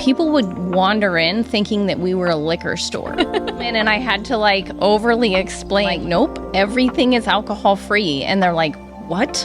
people would wander in thinking that we were a liquor store. and I had to like overly explain, like, nope, everything is alcohol free. And they're like, what?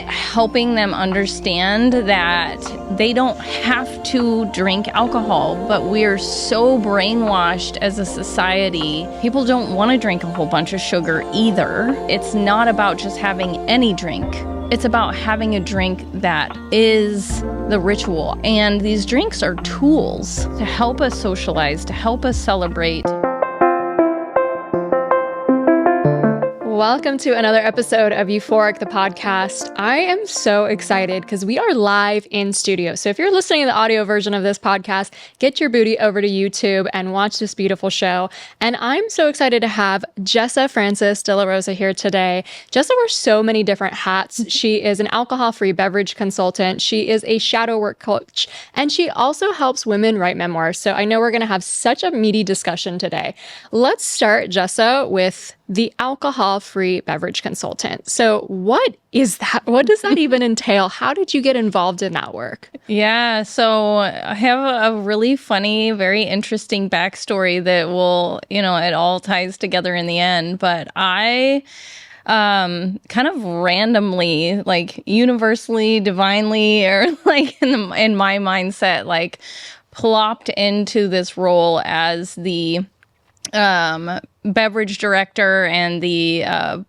Helping them understand that they don't have to drink alcohol, but we're so brainwashed as a society. People don't want to drink a whole bunch of sugar either. It's not about just having any drink. It's about having a drink that is the ritual. And these drinks are tools to help us socialize, to help us celebrate. Welcome to another episode of Euphoric, the podcast. I am so excited because we are live in studio. So if you're listening to the audio version of this podcast, get your booty over to YouTube and watch this beautiful show. And I'm so excited to have Jessa Francis de la Rosa here today. Jessa wears so many different hats. She is an alcohol-free beverage consultant. She is a shadow work coach, and she also helps women write memoirs. So I know we're going to have such a meaty discussion today. Let's start, Jessa, with the alcohol-free beverage consultant. So what is that? What does that even entail? How did you get involved in that work? Yeah, so I have a really funny, very interesting backstory that will, it all ties together in the end. But I kind of randomly, like universally, divinely, or like in my mindset, like plopped into this role as the beverage director and the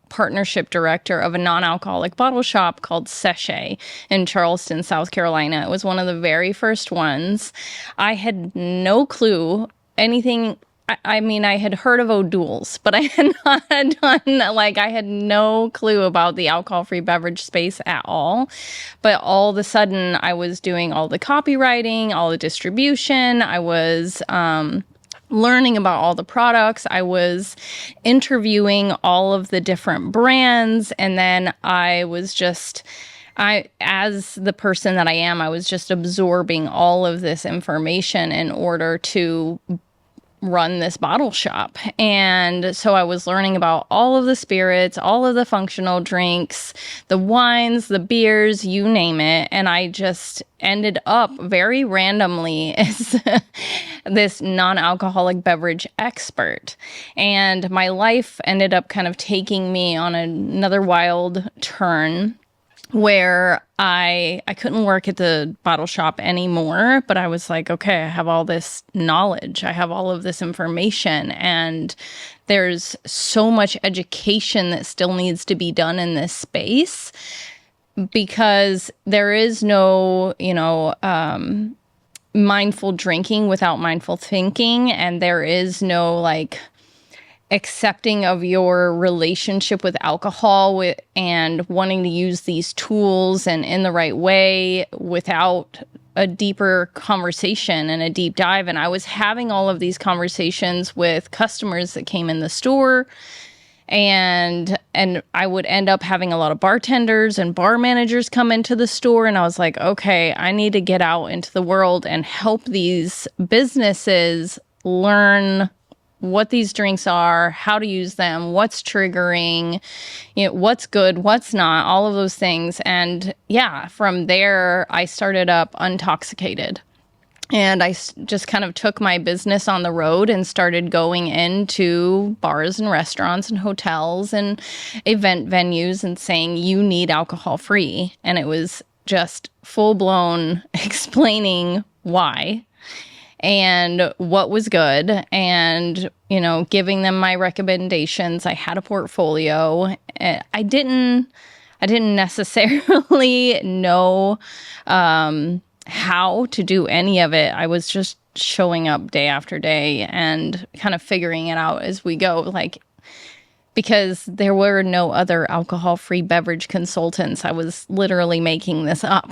partnership director of a non-alcoholic bottle shop called Sachet in Charleston, South Carolina. It was one of the very first ones. I had no clue anything. I mean, I had heard of O'Doul's, but I had not done, I had no clue about the alcohol-free beverage space at all. But all of a sudden, I was doing all the copywriting, all the distribution. I was learning about all the products. I was interviewing all of the different brands. And then as the person that I am, I was just absorbing all of this information in order to run this bottle shop. And so I was learning about all of the spirits, all of the functional drinks, the wines, the beers, you name it. And I just ended up very randomly as this non-alcoholic beverage expert. And my life ended up kind of taking me on another wild turn where I couldn't work at the bottle shop anymore, but I was like, okay, I have all this knowledge. I have all of this information, and there's so much education that still needs to be done in this space because there is no, mindful drinking without mindful thinking, and there is no accepting of your relationship with alcohol and wanting to use these tools and in the right way without a deeper conversation and a deep dive. And I was having all of these conversations with customers that came in the store, and I would end up having a lot of bartenders and bar managers come into the store. And I was like, okay, I need to get out into the world and help these businesses learn what these drinks are, how to use them, what's triggering, what's good, what's not, all of those things. And yeah, from there, I started up Untoxicated. And I just kind of took my business on the road and started going into bars and restaurants and hotels and event venues and saying, you need alcohol free. And it was just full blown explaining why and what was good, and, giving them my recommendations. I had a portfolio. I didn't necessarily know how to do any of it. I was just showing up day after day and kind of figuring it out as we go, because there were no other alcohol-free beverage consultants. I was literally making this up.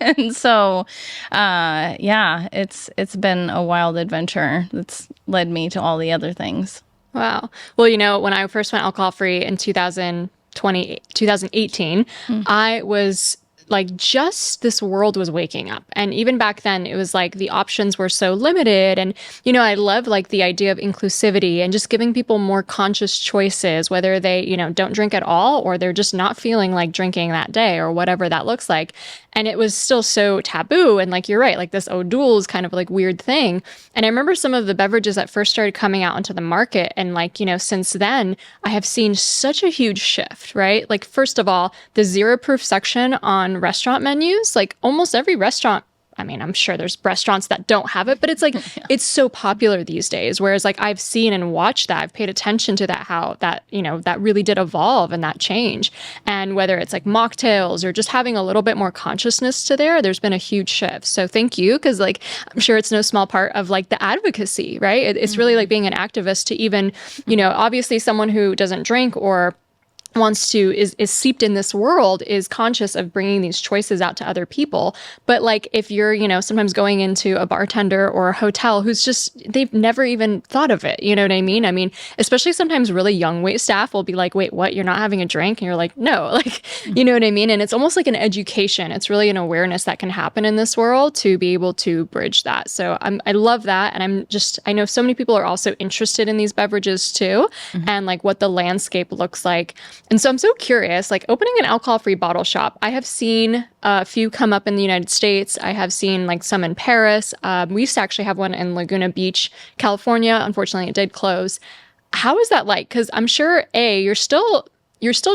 And so, it's been a wild adventure that's led me to all the other things. Wow. Well, when I first went alcohol-free in 2018, I was like just this world was waking up. And even back then, it was like the options were so limited. And, you know, I love like the idea of inclusivity and just giving people more conscious choices, whether they, you know, don't drink at all or they're just not feeling like drinking that day or whatever that looks like. And it was still so taboo. And like, you're right, like this O'Doul is kind of like weird thing. And I remember some of the beverages that first started coming out into the market. And like, you know, since then, I have seen such a huge shift, right? Like, first of all, the zero proof section on restaurant menus, like almost every restaurant, I mean, I'm sure there's restaurants that don't have it, but it's like, it's so popular these days. Whereas like I've seen and watched that, I've paid attention to that, how that, you know, that really did evolve and that change. And whether it's like mocktails or just having a little bit more consciousness to there's been a huge shift. So thank you. Because like, I'm sure it's no small part of like the advocacy, right? It's really like being an activist to even, you know, obviously someone who doesn't drink or wants to is seeped in this world is conscious of bringing these choices out to other people. But like if you're, you know, sometimes going into a bartender or a hotel who's just, they've never even thought of it, you know what I mean? I mean, especially sometimes really young wait staff will be like, wait, what, you're not having a drink? And you're like, no, like, you know what I mean? And it's almost like an education. It's really an awareness that can happen in this world to be able to bridge that. So I love that. And I know so many people are also interested in these beverages too, and like what the landscape looks like. And so I'm so curious, like opening an alcohol-free bottle shop. I have seen a few come up in the United States. I have seen like some in Paris. We used to actually have one in Laguna Beach, California. Unfortunately, it did close. How is that like? Because I'm sure, you're still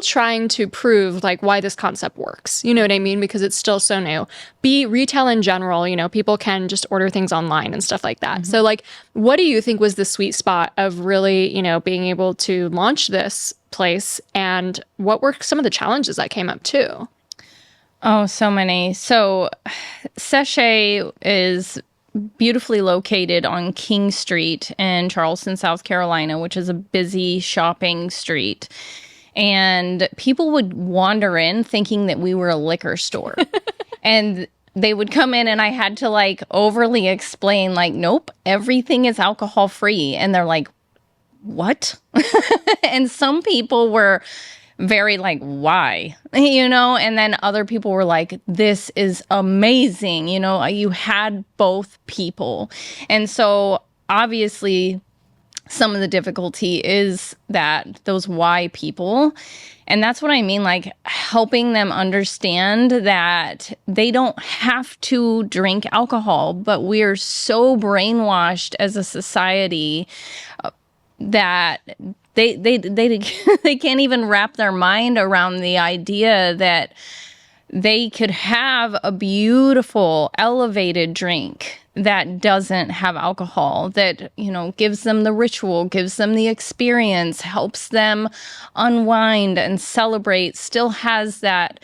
trying to prove like why this concept works. You know what I mean? Because it's still so new. B, retail in general, you know, people can just order things online and stuff like that. So like, what do you think was the sweet spot of really, you know, being able to launch this place, and what were some of the challenges that came up too? Oh, so many. So Sachet is beautifully located on King Street in Charleston, South Carolina, which is a busy shopping street. And people would wander in thinking that we were a liquor store. And they would come in and I had to like overly explain, like, nope, everything is alcohol free. And they're like, what? And some people were very like, why? You know, and then other people were like, this is amazing. You know, you had both people. And so obviously some of the difficulty is that those why people. And that's what I mean, like helping them understand that they don't have to drink alcohol, but we're so brainwashed as a society that they can't even wrap their mind around the idea that they could have a beautiful elevated drink that doesn't have alcohol, that, you know, gives them the ritual, gives them the experience, helps them unwind and celebrate, still has that,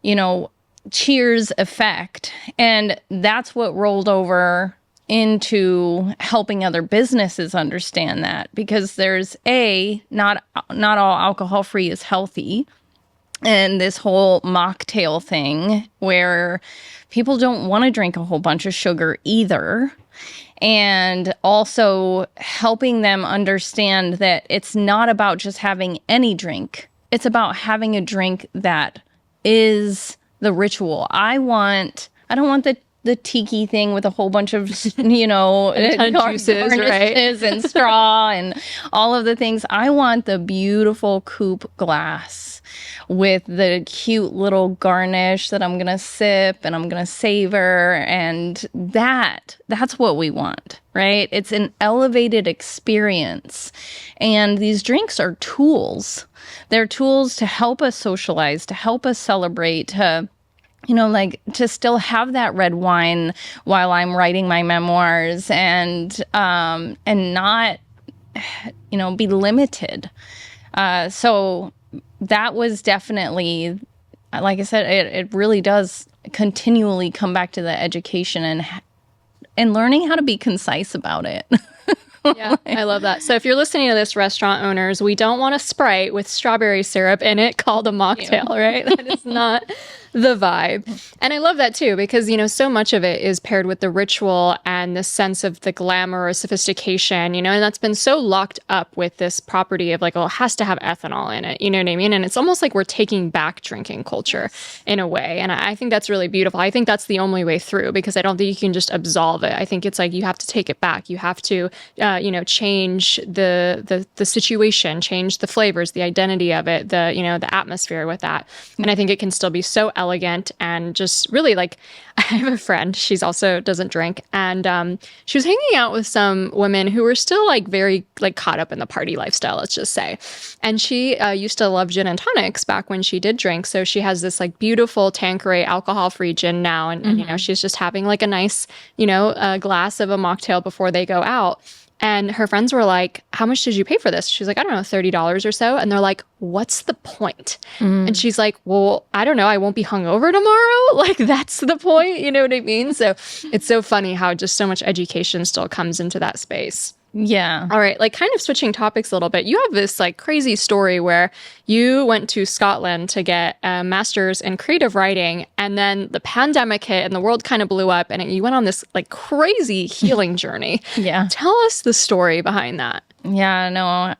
you know, cheers effect. And that's what rolled over into helping other businesses understand that, because there's not all alcohol free is healthy, and this whole mocktail thing where people don't want to drink a whole bunch of sugar either, and also helping them understand that it's not about just having any drink, it's about having a drink that is the ritual. I don't want the tiki thing with a whole bunch of, you know, juices, right? And straw and all of the things. I want the beautiful coupe glass with the cute little garnish that I'm going to sip and I'm going to savor. And that's what we want, right? It's an elevated experience. And these drinks are tools. They're tools to help us socialize, to help us celebrate, to, you know, like to still have that red wine while I'm writing my memoirs, and not, you know, be limited. So that was definitely, like I said, it really does continually come back to the education and learning how to be concise about it. Yeah, I love that. So if you're listening to this, restaurant owners, we don't want a Sprite with strawberry syrup in it called a mocktail, right? That is not the vibe. And I love that too, because, so much of it is paired with the ritual and the sense of the glamour or sophistication, and that's been so locked up with this property of like, oh, it has to have ethanol in it. You know what I mean? And it's almost like we're taking back drinking culture in a way. And I think that's really beautiful. I think that's the only way through, because I don't think you can just absolve it. I think it's like you have to take it back. You have to, change the situation, change the flavors, the identity of it, the atmosphere with that. And I think it can still be so elegant and just really like, I have a friend, she's also doesn't drink. And she was hanging out with some women who were still like very like caught up in the party lifestyle, let's just say. And she used to love gin and tonics back when she did drink. So she has this like beautiful Tanqueray alcohol-free gin now. And she's just having like a nice, a glass of a mocktail before they go out. And her friends were like, how much did you pay for this? She's like, I don't know, $30 or so. And they're like, what's the point? And she's like, well, I don't know. I won't be hungover tomorrow. Like, that's the point. You know what I mean? So it's so funny how just so much education still comes into that space. Yeah. All right. Like kind of switching topics a little bit. You have this like crazy story where you went to Scotland to get a master's in creative writing, and then the pandemic hit and the world kind of blew up, and you went on this like crazy healing journey. Yeah. Tell us the story behind that. Yeah, no.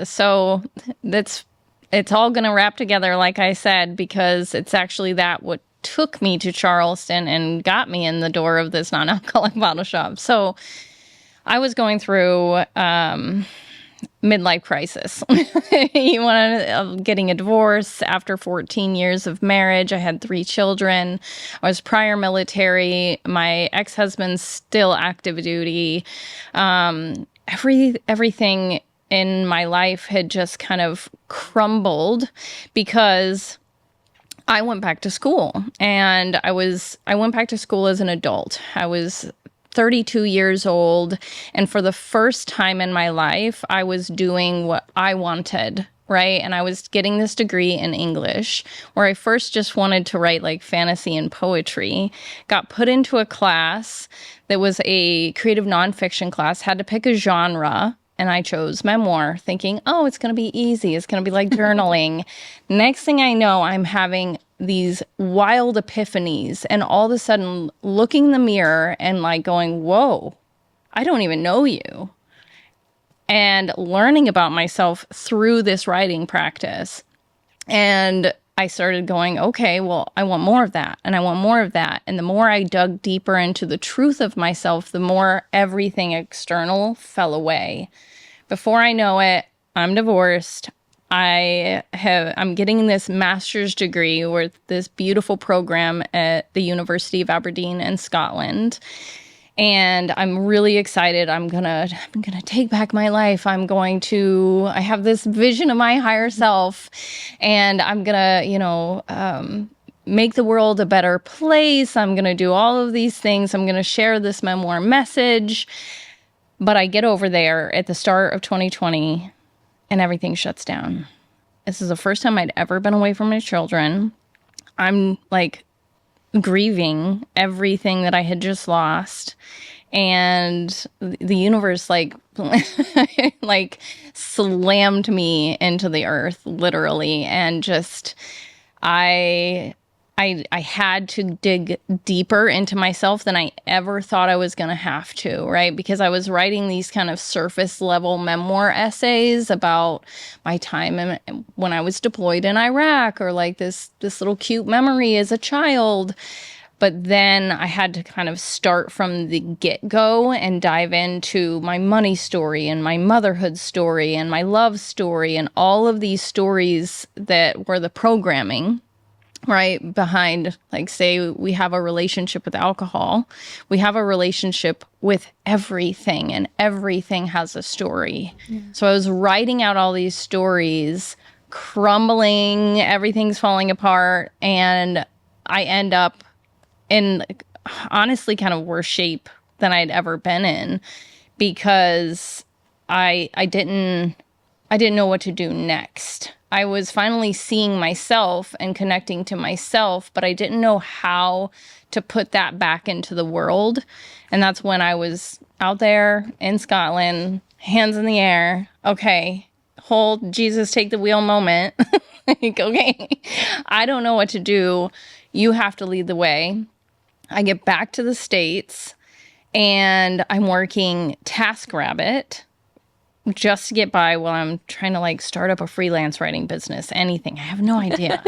So it's all going to wrap together, like I said, because it's actually what took me to Charleston and got me in the door of this non-alcoholic bottle shop. So I was going through midlife crisis. Getting a divorce after 14 years of marriage. I had 3 children. I was prior military. My ex-husband's still active duty. Everything in my life had just kind of crumbled because I went back to school, and I went back to school as an adult. I was 32 years old, and for the first time in my life, I was doing what I wanted, right? And I was getting this degree in English, where I first just wanted to write like fantasy and poetry. Got put into a class that was a creative nonfiction class, had to pick a genre, and I chose memoir, thinking, oh, it's going to be easy. It's going to be like journaling. Next thing I know, I'm having these wild epiphanies, and all of a sudden looking in the mirror and like going, whoa, I don't even know you. And learning about myself through this writing practice. And I started going, okay, well, I want more of that, and I want more of that. And the more I dug deeper into the truth of myself, the more everything external fell away. Before I know it, I'm divorced. I'm getting this master's degree with this beautiful program at the University of Aberdeen in Scotland. And I'm really excited. I'm gonna take back my life. I have this vision of my higher self, and I'm gonna, make the world a better place. I'm gonna do all of these things. I'm gonna share this memoir message. But I get over there at the start of 2020, and everything shuts down. This is the first time I'd ever been away from my children. I'm like grieving everything that I had just lost, and the universe like slammed me into the earth, literally. And just I had to dig deeper into myself than I ever thought I was going to have to, right? Because I was writing these kind of surface level memoir essays about my time when I was deployed in Iraq, or like this little cute memory as a child. But then I had to kind of start from the get-go and dive into my money story and my motherhood story and my love story and all of these stories that were the programming, right, behind, like, say we have a relationship with alcohol. We have a relationship with everything, and everything has a story. Yeah. So I was writing out all these stories, crumbling, everything's falling apart, and I end up in honestly kind of worse shape than I'd ever been in, because I didn't know what to do next. I was finally seeing myself and connecting to myself, but I didn't know how to put that back into the world. And that's when I was out there in Scotland, hands in the air. Okay, hold, Jesus, take the wheel moment. Like, okay, I don't know what to do. You have to lead the way. I get back to the States and I'm working TaskRabbit just to get by while I'm trying to like start up a freelance writing business, anything. I have no idea.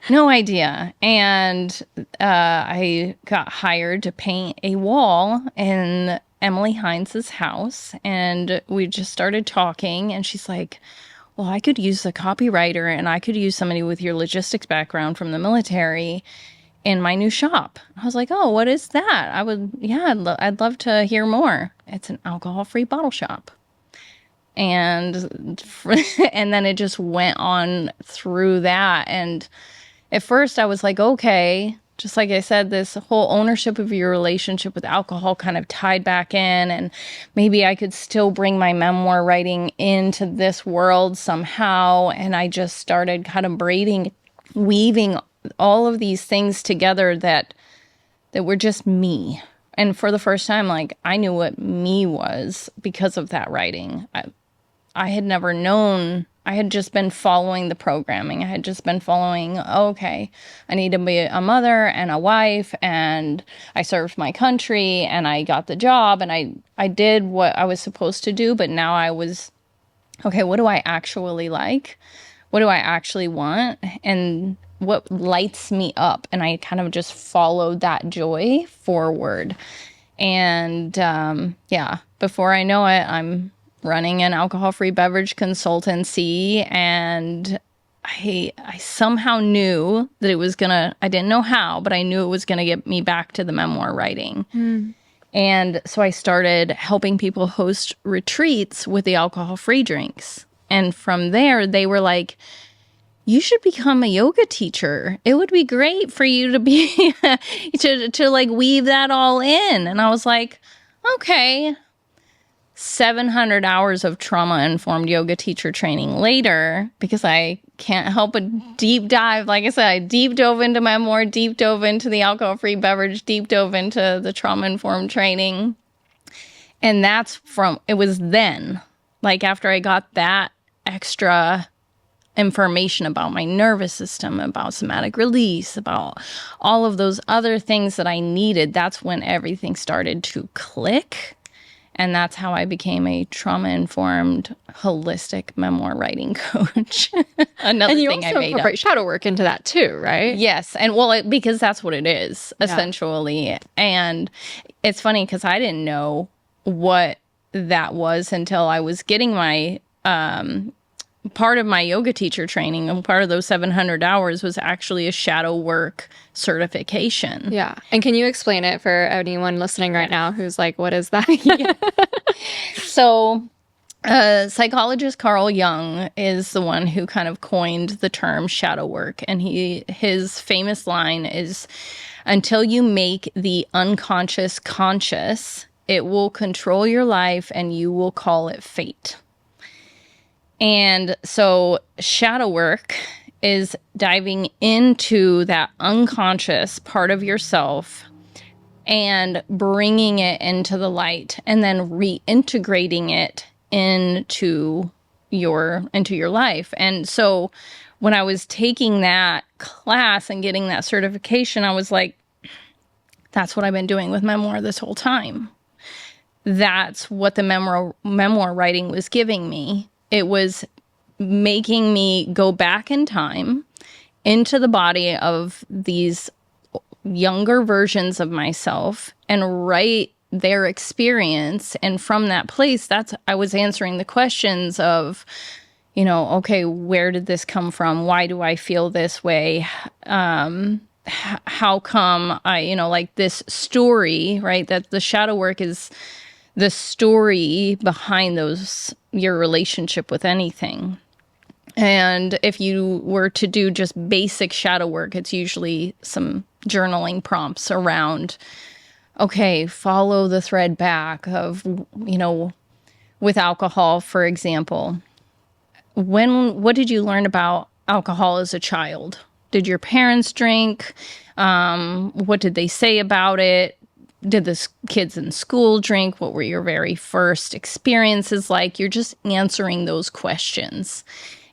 No idea. And I got hired to paint a wall in Emily Hines's house. And we just started talking. And she's like, well, I could use a copywriter and I could use somebody with your logistics background from the military in my new shop. I was like, oh, what is that? I'd love to hear more. It's an alcohol-free bottle shop. And and then it just went on through that. And at first I was like, okay, just like I said, this whole ownership of your relationship with alcohol kind of tied back in, and maybe I could still bring my memoir writing into this world somehow. And I just started kind of weaving all of these things together that were just me. And for the first time, like, I knew what me was because of that writing. I had never known. I had just been following the programming. I had just been following, okay, I need to be a mother and a wife, and I served my country, and I got the job, and I did what I was supposed to do, but now I was, okay, what do I actually like? What do I actually want? And what lights me up? And I kind of just followed that joy forward. And before I know it, I'm running an alcohol-free beverage consultancy, and I somehow knew that it was gonna, I didn't know how, but I knew it was gonna get me back to the memoir writing. And so I started helping people host retreats with the alcohol-free drinks. And from there, they were like, you should become a yoga teacher. It would be great for you to be, to like weave that all in. And I was like, okay. 700 hours of trauma-informed yoga teacher training later, because I can't help but deep dive. Like I said, I deep dove into memoir, deep dove into the alcohol-free beverage, deep dove into the trauma-informed training. And it was then, like after I got that extra information about my nervous system, about somatic release, about all of those other things that I needed, that's when everything started to click. And that's how I became a trauma-informed, holistic memoir writing coach. Another thing I made up. And you also incorporate shadow work into that too, right? Yes. And because that's what it is, essentially. And it's funny because I didn't know what that was until I was getting my part of my yoga teacher training, and part of those 700 hours was actually a shadow work certification. Yeah. And can you explain it for anyone listening right now who's like, what is that? So psychologist Carl Jung is the one who kind of coined the term shadow work. And his famous line is, until you make the unconscious conscious, it will control your life and you will call it fate. And so shadow work is diving into that unconscious part of yourself and bringing it into the light, and then reintegrating it into your life. And so when I was taking that class and getting that certification, I was like, that's what I've been doing with memoir this whole time. That's what the memoir writing was giving me. It was making me go back in time into the body of these younger versions of myself and write their experience. And from that place, I was answering the questions of, okay, where did this come from? Why do I feel this way? How come like this story, right? That the shadow work is the story behind your relationship with anything. And if you were to do just basic shadow work, it's usually some journaling prompts around, okay, follow the thread back of, with alcohol, for example. What did you learn about alcohol as a child? Did your parents drink? What did they say about it? Did the kids in school drink? What were your very first experiences like? You're just answering those questions.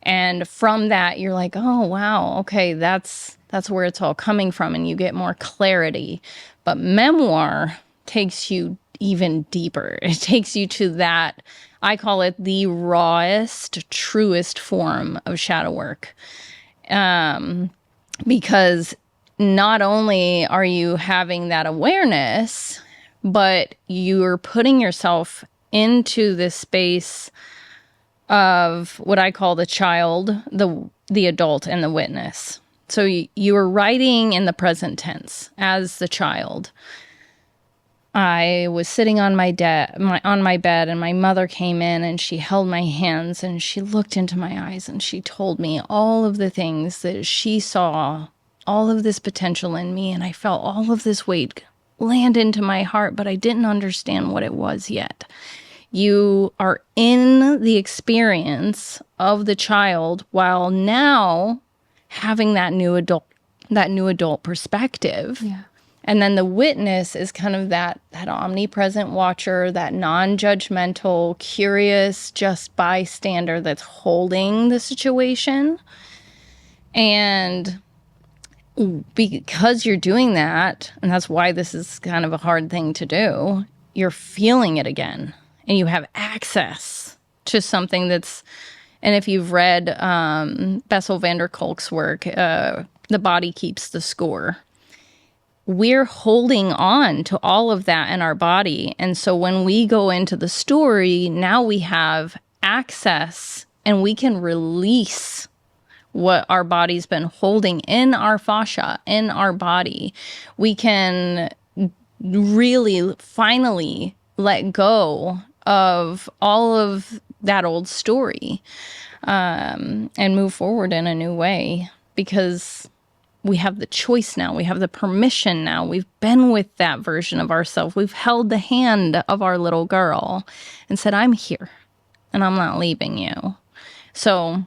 And from that, you're like, oh, wow, okay, that's That's where it's all coming from, and you get more clarity. But memoir takes you even deeper. It takes you to that, I call it the rawest, truest form of shadow work. Because not only are you having that awareness, but you're putting yourself into this space of what I call the child, the adult, and the witness. So you are writing in the present tense as the child. I was sitting on my bed, and my mother came in and she held my hands and she looked into my eyes and she told me all of the things that she saw, all of this potential in me, and I felt all of this weight land into my heart, but I didn't understand what it was yet. You are in the experience of the child while now having that new adult perspective. Yeah. And then the witness is kind of that omnipresent watcher, that non-judgmental, curious, just bystander that's holding the situation. And because you're doing that, and that's why this is kind of a hard thing to do, you're feeling it again. And you have access to something that's, and if you've read Bessel van der Kolk's work, The Body Keeps the Score, we're holding on to all of that in our body. And so when we go into the story, now we have access and we can release what our body's been holding in our fascia, in our body. We can really finally let go of all of that old story and move forward in a new way, because we have the choice now. We have the permission now. We've been with that version of ourselves. We've held the hand of our little girl and said, I'm here and I'm not leaving you. So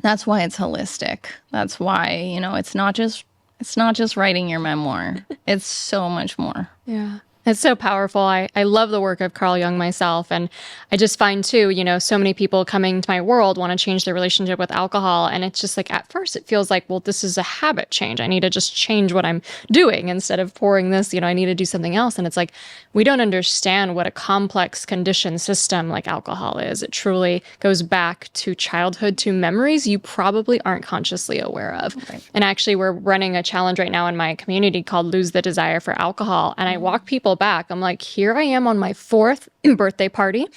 that's why it's holistic. That's why, it's not just writing your memoir. It's so much more. Yeah. It's so powerful. I love the work of Carl Jung myself. And I just find too, so many people coming to my world want to change their relationship with alcohol. And it's just like, at first it feels like, well, this is a habit change. I need to just change what I'm doing instead of pouring this, I need to do something else. And it's like, we don't understand what a complex conditioned system like alcohol is. It truly goes back to childhood, to memories you probably aren't consciously aware of. Right. And actually, we're running a challenge right now in my community called Lose the Desire for Alcohol. And I walk people back. I'm like, here I am on my 4th birthday party.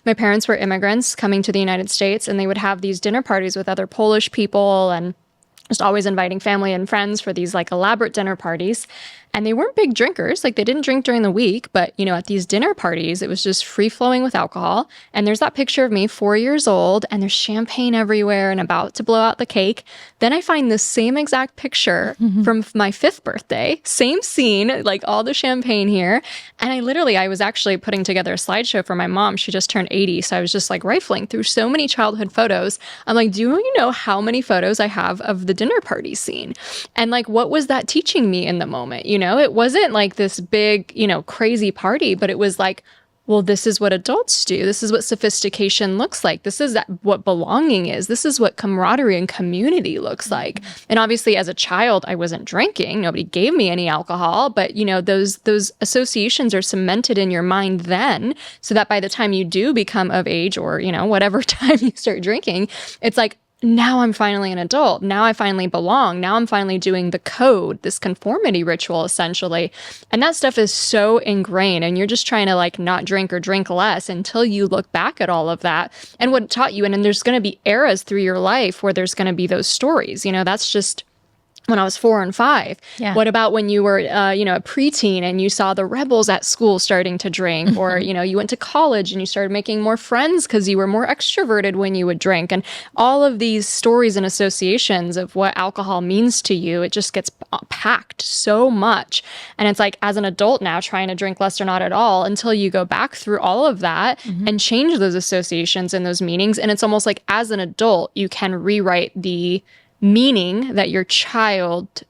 My parents were immigrants coming to the United States, and they would have these dinner parties with other Polish people and just always inviting family and friends for these like elaborate dinner parties. And they weren't big drinkers. Like, they didn't drink during the week, but at these dinner parties, it was just free flowing with alcohol. And there's that picture of me, 4 years old, and there's champagne everywhere and about to blow out the cake. Then I find the same exact picture from my 5th birthday, same scene, like all the champagne here. And I was actually putting together a slideshow for my mom. She just turned 80. So I was just like rifling through so many childhood photos. I'm like, do you know how many photos I have of the dinner party scene? And like, what was that teaching me in the moment? It wasn't like this big, crazy party, but it was like, well, this is what adults do. This is what sophistication looks like. This is what belonging is. This is what camaraderie and community looks like. And obviously, as a child, I wasn't drinking. Nobody gave me any alcohol. But, those associations are cemented in your mind then, so that by the time you do become of age, or, whatever time you start drinking, it's like, now I'm finally an adult. Now I finally belong. Now I'm finally doing the code, this conformity ritual, essentially. And that stuff is so ingrained, and you're just trying to like not drink or drink less until you look back at all of that and what it taught you. And then there's going to be eras through your life where there's going to be those stories. That's just when I was 4 and 5. Yeah. What about when you were, a preteen and you saw the rebels at school starting to drink, or, you went to college and you started making more friends because you were more extroverted when you would drink, and all of these stories and associations of what alcohol means to you, it just gets packed so much. And it's like, as an adult now, trying to drink less or not at all until you go back through all of that and change those associations and those meanings. And it's almost like, as an adult, you can rewrite the meaning that your child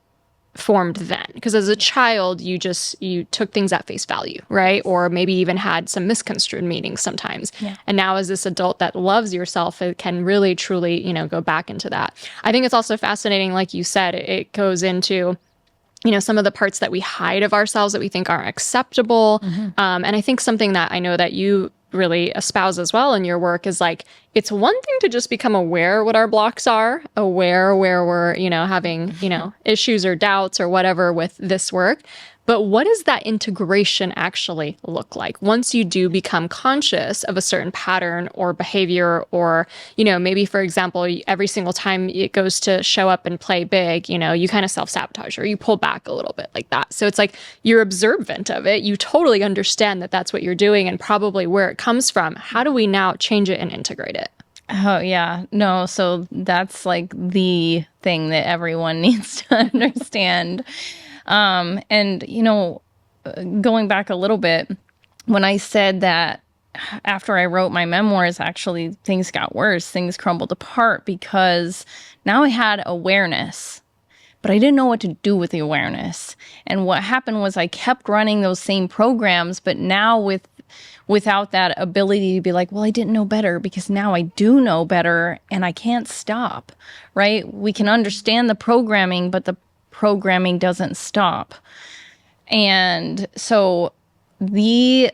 formed then? Because as a child, you took things at face value, right? Or maybe even had some misconstrued meanings sometimes. Yeah. And now as this adult that loves yourself, it can really, truly, go back into that. I think it's also fascinating, like you said, it goes into some of the parts that we hide of ourselves that we think aren't acceptable. And I think something that I know that you really espouse as well in your work is like, it's one thing to just become aware what our blocks are, aware where we're, having, issues or doubts or whatever with this work. But what does that integration actually look like once you do become conscious of a certain pattern or behavior, or, maybe, for example, every single time it goes to show up and play big, you kind of self-sabotage or you pull back a little bit like that. So it's like you're observant of it. You totally understand that that's what you're doing and probably where it comes from. How do we now change it and integrate it? Oh, yeah. No, so that's like the thing that everyone needs to understand. And, going back a little bit, when I said that after I wrote my memoirs, actually things got worse, things crumbled apart because now I had awareness, but I didn't know what to do with the awareness. And what happened was I kept running those same programs, but now without that ability to be like, well, I didn't know better, because now I do know better and I can't stop, right? We can understand the programming, but the programming doesn't stop. And so the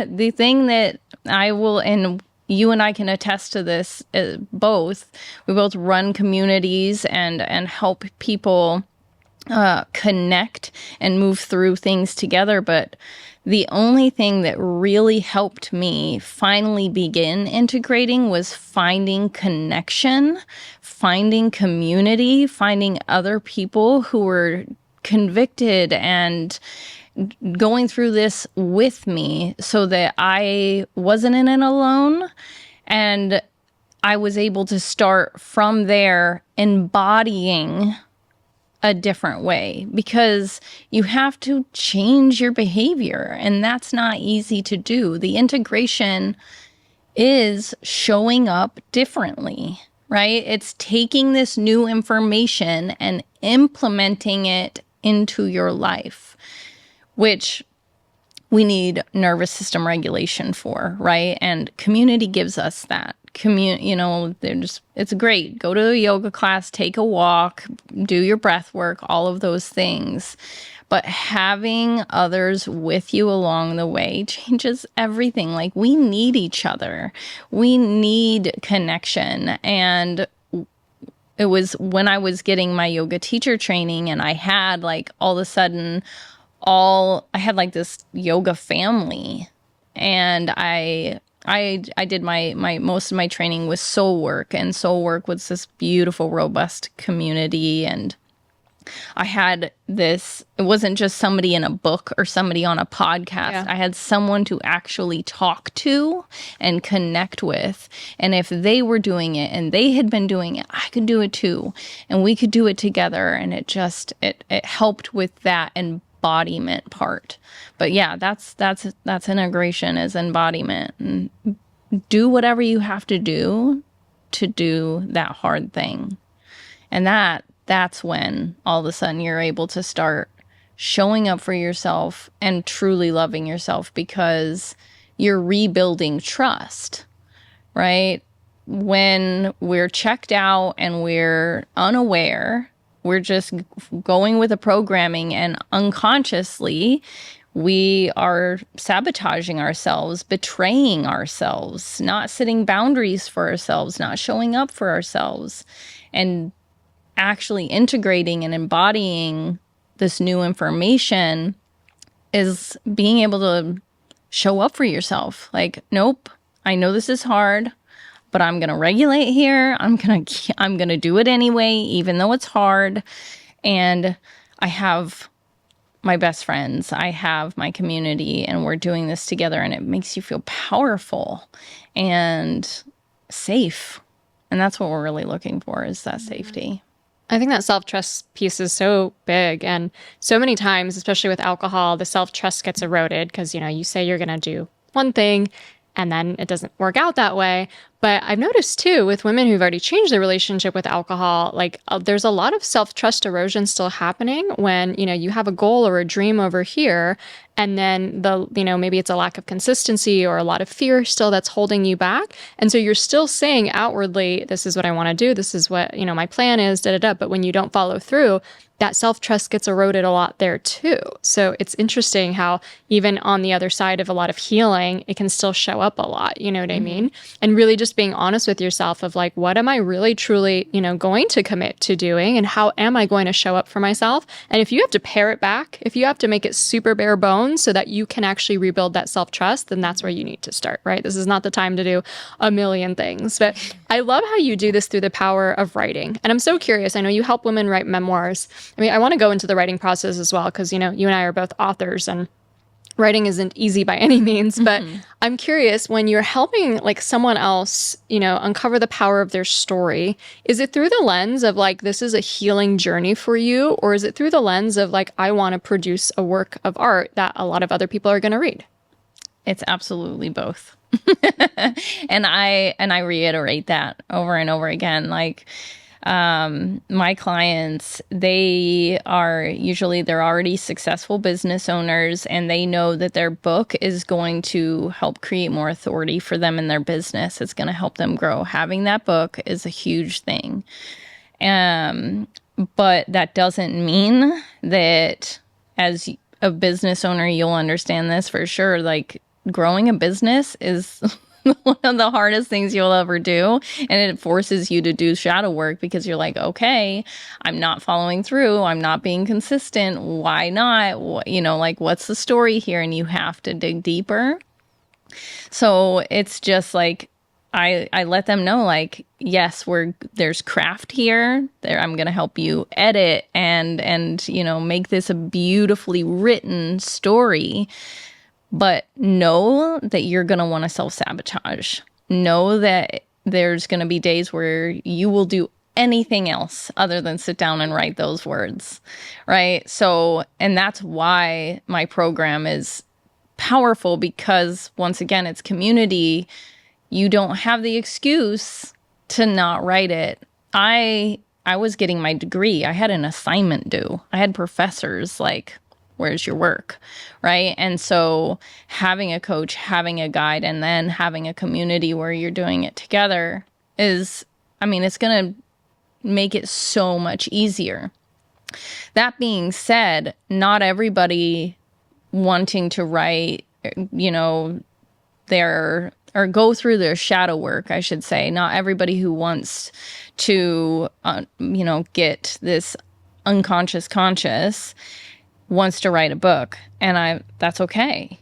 the thing that I will, and you and I can attest to this, both, we both run communities and help people connect and move through things together. But the only thing that really helped me finally begin integrating was finding connection, finding community, finding other people who were convicted and going through this with me so that I wasn't in it alone. And I was able to start from there embodying a different way, because you have to change your behavior, and that's not easy to do. The integration is showing up differently, right? It's taking this new information and implementing it into your life, which we need nervous system regulation for, right? And community gives us that. It's great. Go to a yoga class, take a walk, do your breath work, all of those things. But having others with you along the way changes everything. Like, we need each other. We need connection. And it was when I was getting my yoga teacher training, and I had like all of a sudden I had like this yoga family, and I did my most of my training with soul work, and soul work was this beautiful, robust community. And I had this, it wasn't just somebody in a book or somebody on a podcast. Yeah. I had someone to actually talk to and connect with. And if they were doing it and they had been doing it, I could do it too. And we could do it together. And it helped with that embodiment part. But yeah, that's integration, is embodiment. And do whatever you have to do that hard thing. And that's when all of a sudden you're able to start showing up for yourself and truly loving yourself, because you're rebuilding trust, right? When we're checked out and we're unaware, we're just going with the programming, and unconsciously we are sabotaging ourselves, betraying ourselves, not setting boundaries for ourselves, not showing up for ourselves. And actually integrating and embodying this new information is being able to show up for yourself. Like, nope, I know this is hard, but I'm going to regulate here. I'm going to do it anyway, even though it's hard. And I have my best friends, I have my community, and we're doing this together, and it makes you feel powerful and safe. And that's what we're really looking for, is that safety. I think that self-trust piece is so big. And so many times, especially with alcohol, the self-trust gets eroded because, you say you're going to do one thing and then it doesn't work out that way. But I've noticed too with women who've already changed their relationship with alcohol, like there's a lot of self-trust erosion still happening when, you have a goal or a dream over here. And then maybe it's a lack of consistency or a lot of fear still that's holding you back. And so you're still saying outwardly, this is what I want to do. This is what, my plan is, da da da. But when you don't follow through, that self-trust gets eroded a lot there too. So it's interesting how even on the other side of a lot of healing, it can still show up a lot, you know what I mean? And really just being honest with yourself of like, what am I really truly, going to commit to doing, and how am I going to show up for myself? And if you have to pare it back, if you have to make it super bare bones so that you can actually rebuild that self-trust, then that's where you need to start, right? This is not the time to do a million things. But I love how you do this through the power of writing. And I'm so curious. I know you help women write memoirs. I mean, I want to go into the writing process as well, because, you and I are both authors, and writing isn't easy by any means. But I'm curious, when you're helping like someone else, uncover the power of their story, is it through the lens of like, this is a healing journey for you? Or is it through the lens of like, I want to produce a work of art that a lot of other people are going to read? It's absolutely both. And I reiterate that over and over again. Like, my clients, they're already successful business owners, and they know that their book is going to help create more authority for them in their business. It's going to help them grow. Having that book is a huge thing. But that doesn't mean that as a business owner, you'll understand this for sure. Like, growing a business is one of the hardest things you'll ever do. And it forces you to do shadow work, because you're like, okay, I'm not following through. I'm not being consistent. Why not? What's the story here? And you have to dig deeper. So it's just like, I let them know, like, yes, there's craft here. I'm going to help you edit and make this a beautifully written story. But know that you're going to want to self-sabotage. Know that there's going to be days where you will do anything else other than sit down and write those words, right? So, and that's why my program is powerful, because once again, it's community. You don't have the excuse to not write it. I was getting my degree. I had an assignment due. I had professors like, where's your work, right? And so having a coach, having a guide, and then having a community where you're doing it together it's going to make it so much easier. That being said, not everybody wanting to write, or go through their shadow work, I should say, not everybody who wants to, get this unconscious conscious wants to write a book, and that's okay.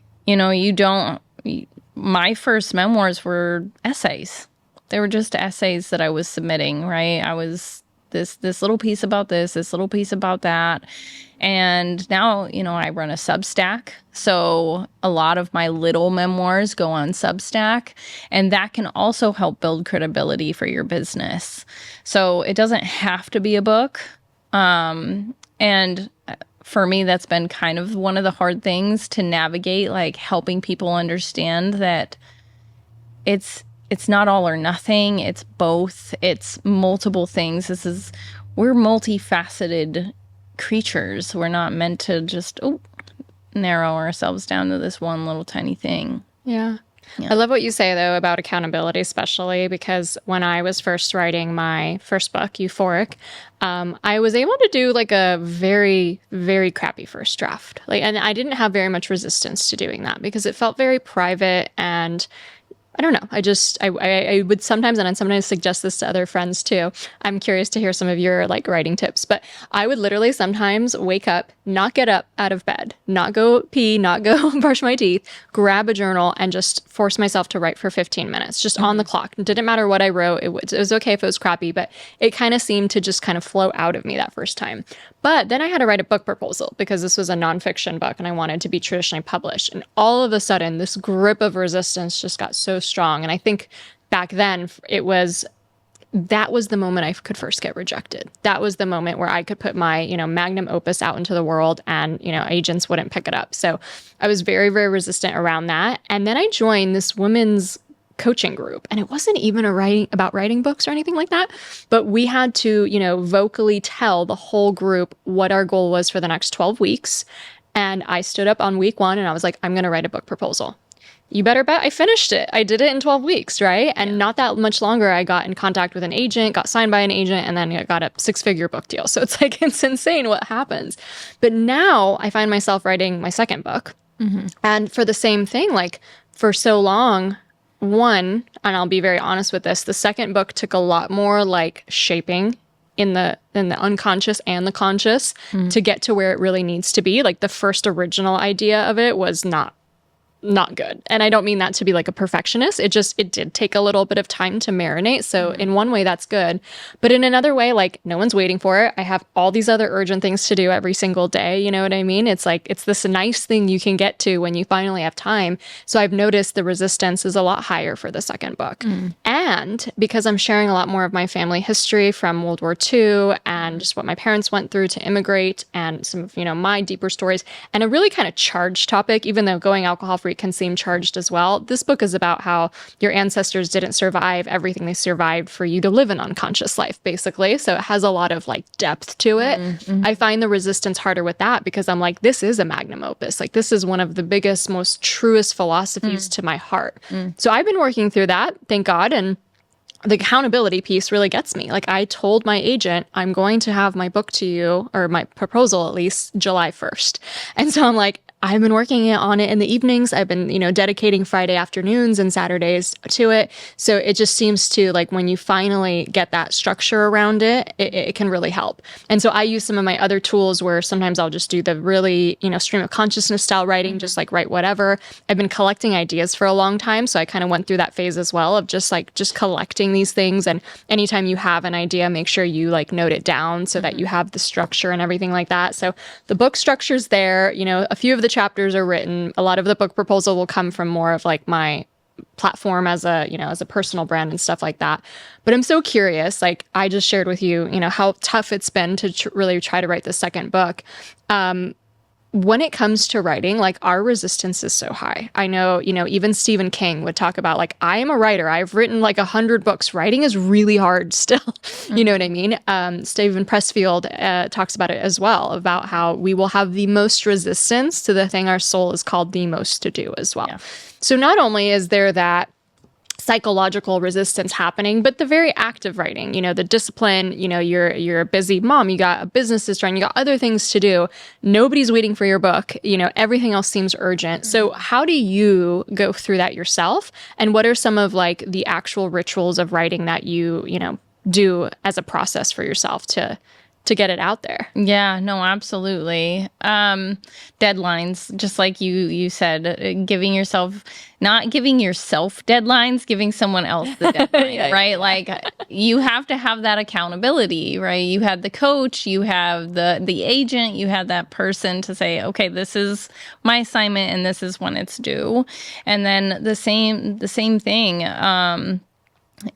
My first memoirs were essays. They were just essays that I was submitting, right? I was this little piece about this little piece about that. And now, I run a Substack. So a lot of my little memoirs go on Substack, and that can also help build credibility for your business. So it doesn't have to be a book. And for me, that's been kind of one of the hard things to navigate, like helping people understand that it's not all or nothing. It's both. It's multiple things. We're multifaceted creatures. We're not meant to just narrow ourselves down to this one little tiny thing. Yeah. I love what you say, though, about accountability, especially because when I was first writing my first book, Euphoric, I was able to do like a very, very crappy first draft. And I didn't have very much resistance to doing that because it felt very private, and I don't know. I would sometimes, and I sometimes suggest this to other friends too. I'm curious to hear some of your like writing tips, but I would literally sometimes wake up, not get up out of bed, not go pee, not go brush my teeth, grab a journal and just force myself to write for 15 minutes, just on the clock. It didn't matter what I wrote. It was okay if it was crappy, but it kind of seemed to just kind of flow out of me that first time. But then I had to write a book proposal because this was a nonfiction book and I wanted to be traditionally published. And all of a sudden, this grip of resistance just got so strong. And I think back then that was the moment I could first get rejected. That was the moment where I could put my, magnum opus out into the world and, agents wouldn't pick it up. So I was very, very resistant around that. And then I joined this women's coaching group, and it wasn't even about writing books or anything like that, but we had to, vocally tell the whole group what our goal was for the next 12 weeks. And I stood up on week 1 and I was like, I'm going to write a book proposal. You better bet I finished it. I did it in 12 weeks, right? And not that much longer, I got in contact with an agent, got signed by an agent, and then I got a 6-figure book deal. So it's like, it's insane what happens. But now I find myself writing my second book. And for the same thing, like for so long, and I'll be very honest with this, the second book took a lot more like shaping in the unconscious and the conscious to get to where it really needs to be. Like the first original idea of it was not good. And I don't mean that to be like a perfectionist. It did take a little bit of time to marinate. So in one way, that's good. But in another way, like no one's waiting for it. I have all these other urgent things to do every single day. You know what I mean? It's like, it's this nice thing you can get to when you finally have time. So I've noticed the resistance is a lot higher for the second book. And because I'm sharing a lot more of my family history from World War II and just what my parents went through to immigrate and some of, my deeper stories and a really kind of charged topic, even though going alcohol-free can seem charged as well. This book is about how your ancestors didn't survive everything they survived for you to live an unconscious life, basically. So it has a lot of like depth to it. I find the resistance harder with that because I'm like, this is a magnum opus. Like this is one of the biggest, most truest philosophies to my heart. So I've been working through that, thank God. And the accountability piece really gets me. Like I told my agent, I'm going to have my book to you, or my proposal at least, July 1st. And so I'm like, I've been working on it in the evenings. I've been, dedicating Friday afternoons and Saturdays to it. So it just seems to like when you finally get that structure around it, it can really help. And so I use some of my other tools where sometimes I'll just do the really, stream of consciousness style writing, just like write whatever. I've been collecting ideas for a long time. So I kind of went through that phase as well of just collecting these things. And anytime you have an idea, make sure you like note it down so that you have the structure and everything like that. So the book structure's there, a few of the chapters are written. A lot of the book proposal will come from more of like my platform as a personal brand and stuff like that. But I'm so curious, like I just shared with you, how tough it's been to really try to write the second book. When it comes to writing, like our resistance is so high. I know, even Stephen King would talk about like, I am a writer. I've written like 100 books. Writing is really hard still. You know what I mean? Stephen Pressfield talks about it as well, about how we will have the most resistance to the thing our soul is called the most to do as well. Yeah. So not only is there that psychological resistance happening, but the very act of writing, the discipline, you're a busy mom, you got a business to run, you got other things to do. Nobody's waiting for your book. Everything else seems urgent. So how do you go through that yourself? And what are some of like the actual rituals of writing that you do as a process for yourself to get it out there? Yeah, no, absolutely. Deadlines, just like you said, not giving yourself deadlines, giving someone else the deadline, right? Like you have to have that accountability, right? You had the coach, you have the agent, you had that person to say, okay, this is my assignment and this is when it's due. And then the same thing,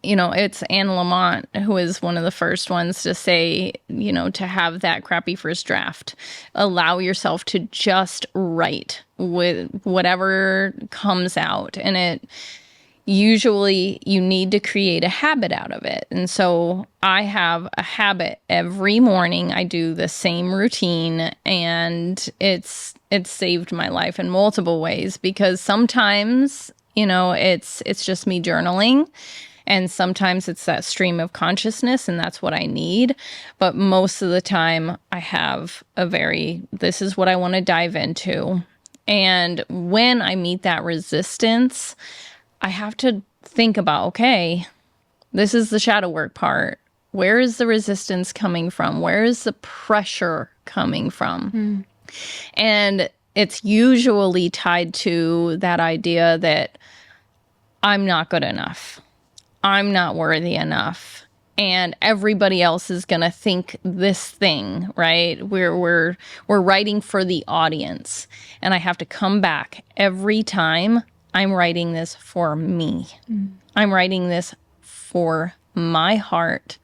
it's Anne Lamott who is one of the first ones to say, to have that crappy first draft. Allow yourself to just write with whatever comes out. And it usually you need to create a habit out of it. And so I have a habit every morning. I do the same routine, and it's saved my life in multiple ways because sometimes, it's just me journaling. And sometimes it's that stream of consciousness, and that's what I need. But most of the time, I have this is what I want to dive into. And when I meet that resistance, I have to think about, okay, this is the shadow work part. Where is the resistance coming from? Where is the pressure coming from? And it's usually tied to that idea that I'm not good enough. I'm not worthy enough, and everybody else is going to think this thing, right? We're writing for the audience, and I have to come back every time. I'm writing this for me. I'm writing this for my heart,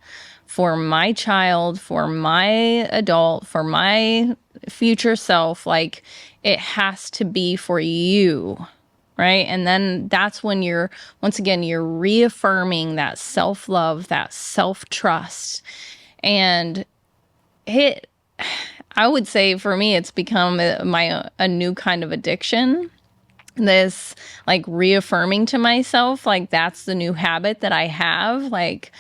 for my child, for my adult, for my future self. Like it has to be for you. right? And then that's when once again, you're reaffirming that self-love, that self-trust. And I would say for me, it's become a new kind of addiction. This like reaffirming to myself, like that's the new habit that I have, like,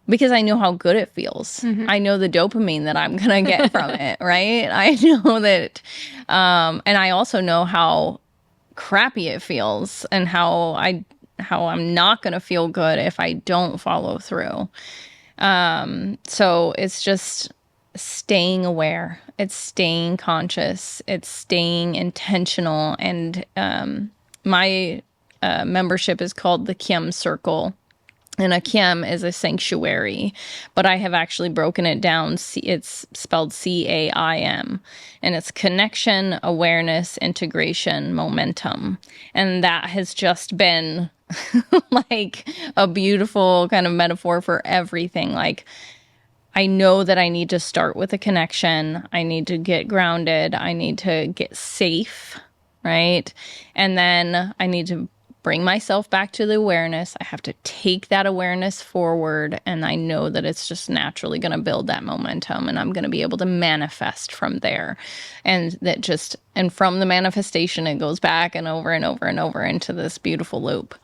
because I know how good it feels. I know the dopamine that I'm going to get from it, right? I know that, and I also know how crappy it feels and how I'm not going to feel good if I don't follow through. So it's just staying aware. It's staying conscious. It's staying intentional. And my membership is called the Kiem Circle. And a Kiem is a sanctuary, but I have actually broken it down. It's spelled CAIM, and it's connection, awareness, integration, momentum. And that has just been like a beautiful kind of metaphor for everything. Like, I know that I need to start with a connection. I need to get grounded. I need to get safe, right? And then I need to bring myself back to the awareness. I have to take that awareness forward, and I know that it's just naturally going to build that momentum, and I'm going to be able to manifest from there. And from the manifestation, it goes back and over and over and over into this beautiful loop.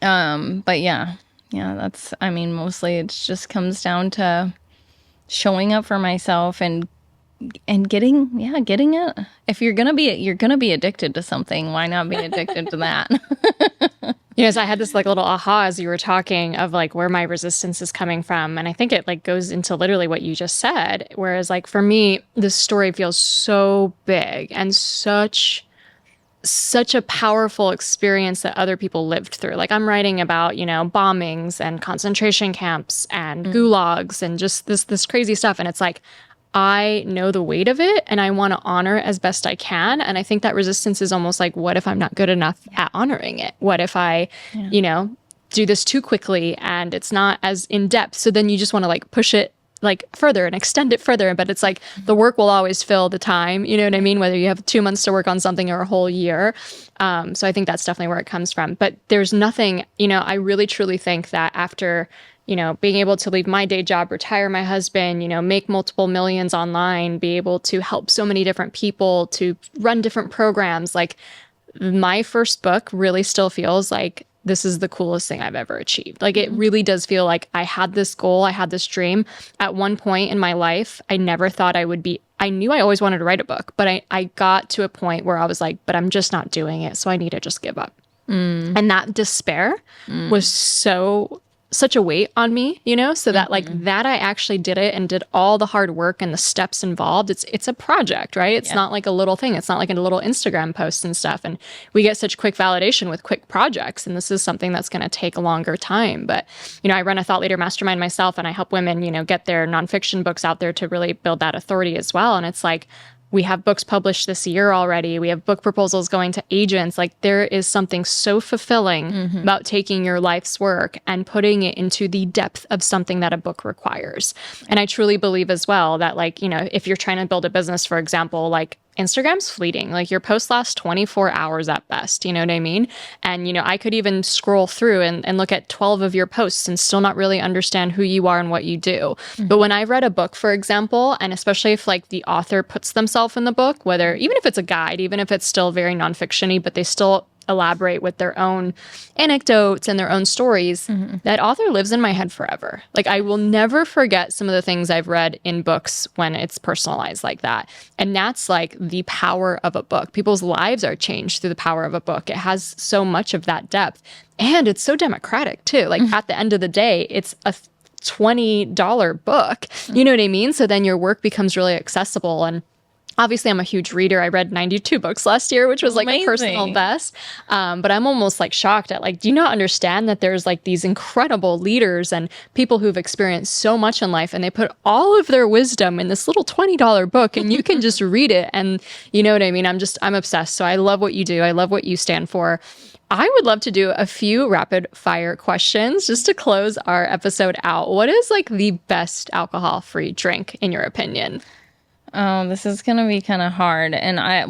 But yeah, mostly it just comes down to showing up for myself and getting it. If you're gonna be addicted to something, why not be addicted to that? Yes, I had this like little aha as you were talking of like where my resistance is coming from. And I think it like goes into literally what you just said. Whereas like for me, this story feels so big and such a powerful experience that other people lived through. Like I'm writing about, bombings and concentration camps and gulags and just this crazy stuff. And it's like, I know the weight of it and I want to honor it as best I can. And I think that resistance is almost like, what if I'm not good enough at honoring it? What if I, do this too quickly and it's not as in depth? So then you just want to like push it like further and extend it further. But it's like the work will always fill the time. You know what I mean? Whether you have 2 months to work on something or a whole year. So I think that's definitely where it comes from. But there's nothing, I really truly think that after being able to leave my day job, retire my husband, make multiple millions online, be able to help so many different people, to run different programs. Like my first book really still feels like this is the coolest thing I've ever achieved. Like it really does feel like I had this goal, I had this dream. At one point in my life, I never thought I knew I always wanted to write a book, but I got to a point where I was like, but I'm just not doing it. So I need to just give up. And that despair was such a weight on me, so that like that I actually did it and did all the hard work and the steps involved. It's a project, right? It's not like a little thing. It's not like a little Instagram post and stuff. And we get such quick validation with quick projects. And this is something that's going to take a longer time. But, I run a thought leader mastermind myself and I help women, get their nonfiction books out there to really build that authority as well. And it's like, we have books published this year already. We have book proposals going to agents. Like there is something so fulfilling about taking your life's work and putting it into the depth of something that a book requires. And I truly believe as well that like, if you're trying to build a business, for example, like Instagram's fleeting. Like your posts last 24 hours at best, you know what I mean? And, I could even scroll through and look at 12 of your posts and still not really understand who you are and what you do. But when I've read a book, for example, and especially if like the author puts themselves in the book, even if it's a guide, even if it's still very nonfiction-y, but they still elaborate with their own anecdotes and their own stories, that author lives in my head forever. Like I will never forget some of the things I've read in books when it's personalized like that. And that's like the power of a book. People's lives are changed through the power of a book. It has so much of that depth. And it's so democratic too. Like at the end of the day, it's a $20 book. You know what I mean? So then your work becomes really accessible. And obviously, I'm a huge reader. I read 92 books last year, which was like a personal best. But I'm almost like shocked at like, do you not understand that there's like these incredible leaders and people who've experienced so much in life and they put all of their wisdom in this little $20 book and you can just read it. And you know what I mean? I'm obsessed. So I love what you do. I love what you stand for. I would love to do a few rapid fire questions just to close our episode out. What is like the best alcohol-free drink in your opinion? Oh, this is going to be kind of hard.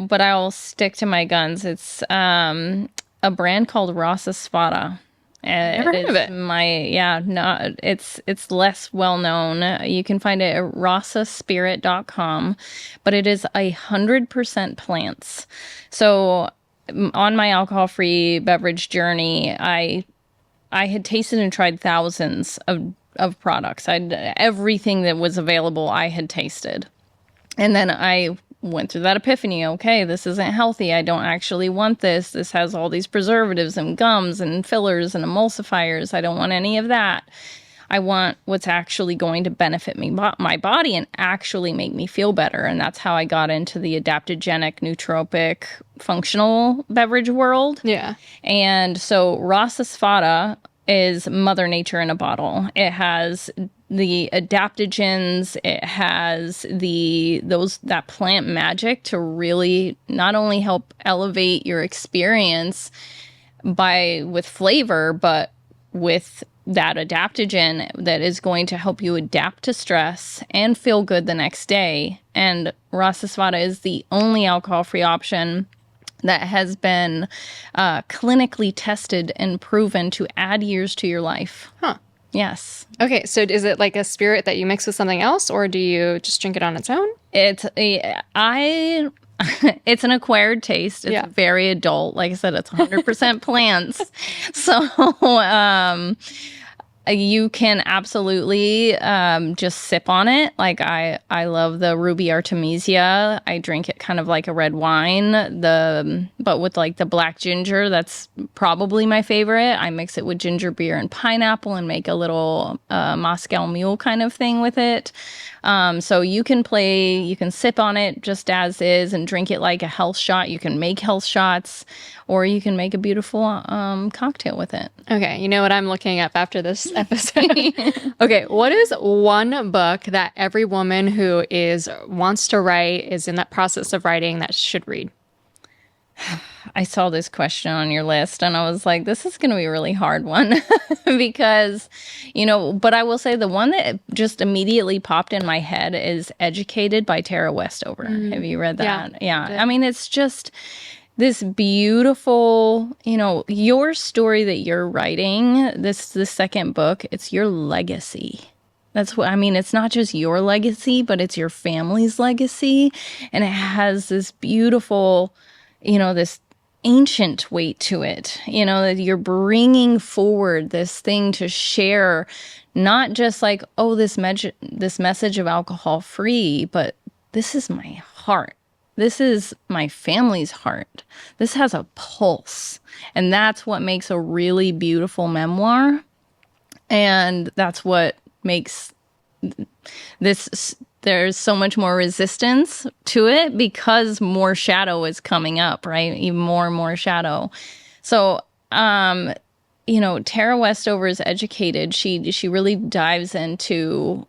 But I'll stick to my guns. It's a brand called Rosa. Never heard of it. It's less well known. You can find it at rosaspirit.com, but it is 100% plants. So on my alcohol-free beverage journey, I had tasted and tried thousands of products. Everything that was available, I had tasted. And then I went through that epiphany. Okay, this isn't healthy. I don't actually want this. This has all these preservatives and gums and fillers and emulsifiers. I don't want any of that. I want what's actually going to benefit me, my body, and actually make me feel better. And that's how I got into the adaptogenic, nootropic, functional beverage world. Yeah. And so Rasa is Mother Nature in a bottle. It has the adaptogens, it has that plant magic to really not only help elevate your experience with flavor, but with that adaptogen that is going to help you adapt to stress and feel good the next day. And Rasa is the only alcohol-free option that has been clinically tested and proven to add years to your life. Huh. Yes. Okay, so is it like a spirit that you mix with something else, or do you just drink it on its own? It's an acquired taste. It's very adult. Like I said, it's 100% plants. So you can absolutely just sip on it. Like I love the Ruby Artemisia. I drink it kind of like a red wine, but with like the black ginger. That's probably my favorite. I mix it with ginger beer and pineapple and make a little Moscow Mule kind of thing with it. So you can sip on it just as is and drink it like a health shot. You can make health shots, or you can make a beautiful cocktail with it. Okay, you know what I'm looking up after this episode? Okay, what is one book that every woman who wants to write, is in that process of writing, that should read? I saw this question on your list and I was like, this is going to be a really hard one because, but I will say the one that just immediately popped in my head is Educated by Tara Westover. Have you read that? Yeah. I mean, it's just this beautiful, your story that you're writing, the second book, it's your legacy. That's what I mean. It's not just your legacy, but it's your family's legacy. And it has this beautiful, this ancient weight to it, that you're bringing forward this thing to share, not just like, oh, this message of alcohol free, but this is my heart. This is my family's heart. This has a pulse. And that's what makes a really beautiful memoir. And that's what makes there's so much more resistance to it because more shadow is coming up, right? Even more and more shadow. So, Tara Westover is Educated. She really dives into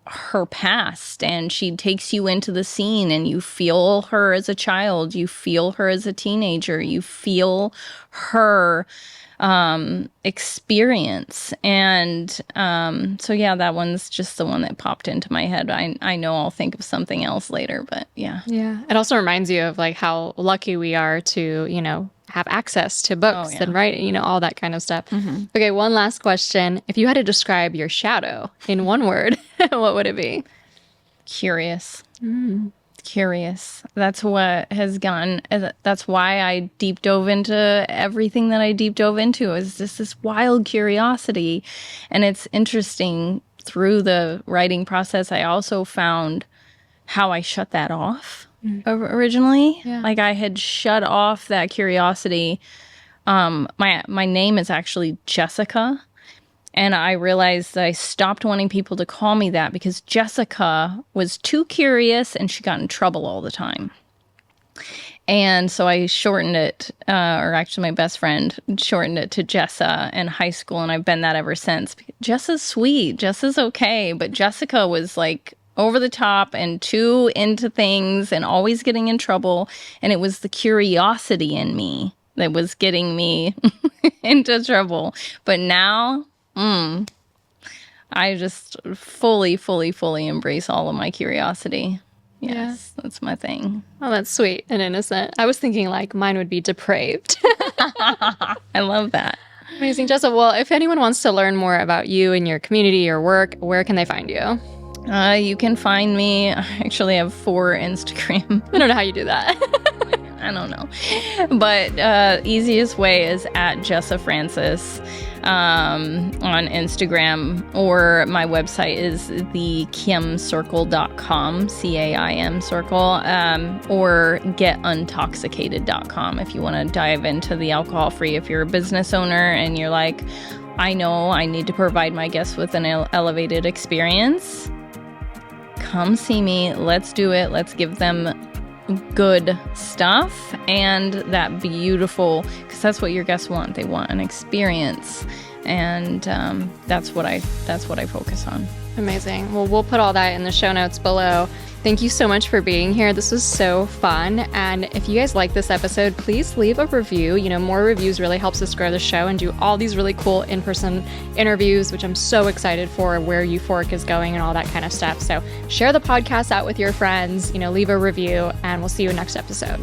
her past and she takes you into the scene and you feel her as a child. You feel her as a teenager. You feel her experience. And that one's just the one that popped into my head. I know I'll think of something else later, but yeah. Yeah. It also reminds you of like how lucky we are to, have access to books and write, all that kind of stuff. Mm-hmm. Okay, one last question. If you had to describe your shadow in one word, what would it be? Curious. Curious. That's what has gone. That's why I deep dove into everything that I deep dove into, is just this wild curiosity. And it's interesting, through the writing process, I also found how I shut that off originally. Yeah. Like I had shut off that curiosity. My name is actually Jessica. And I realized that I stopped wanting people to call me that because Jessica was too curious and she got in trouble all the time. And so I shortened it, or actually my best friend shortened it to Jessa in high school. And I've been that ever since. Jessa's sweet. Jessa's okay. But Jessica was like over the top and too into things and always getting in trouble. And it was the curiosity in me that was getting me into trouble. But now, I just fully embrace all of my curiosity. Yes, that's my thing. Oh, that's sweet and innocent. I was thinking like mine would be depraved. I love that. Amazing, Jessa. Well, if anyone wants to learn more about you and your community, your work, where can they find you? You can find me. I actually have 4 Instagram. I don't know how you do that. I don't know. But easiest way is at Jessa Francis on Instagram, or my website is thekiamcircle.com, CAIM circle, or getuntoxicated.com if you want to dive into the alcohol free. If you're a business owner and you're like, I know I need to provide my guests with an elevated experience, come see me. Let's do it. Let's give them good stuff and that beautiful, because that's what your guests want. They want an experience, and that's what I focus on. Amazing. Well, we'll put all that in the show notes below. Thank you so much for being here. This was so fun. And if you guys like this episode, please leave a review. More reviews really helps us grow the show and do all these really cool in-person interviews, which I'm so excited for, where Euphoric is going and all that kind of stuff. So share the podcast out with your friends, leave a review, and we'll see you next episode.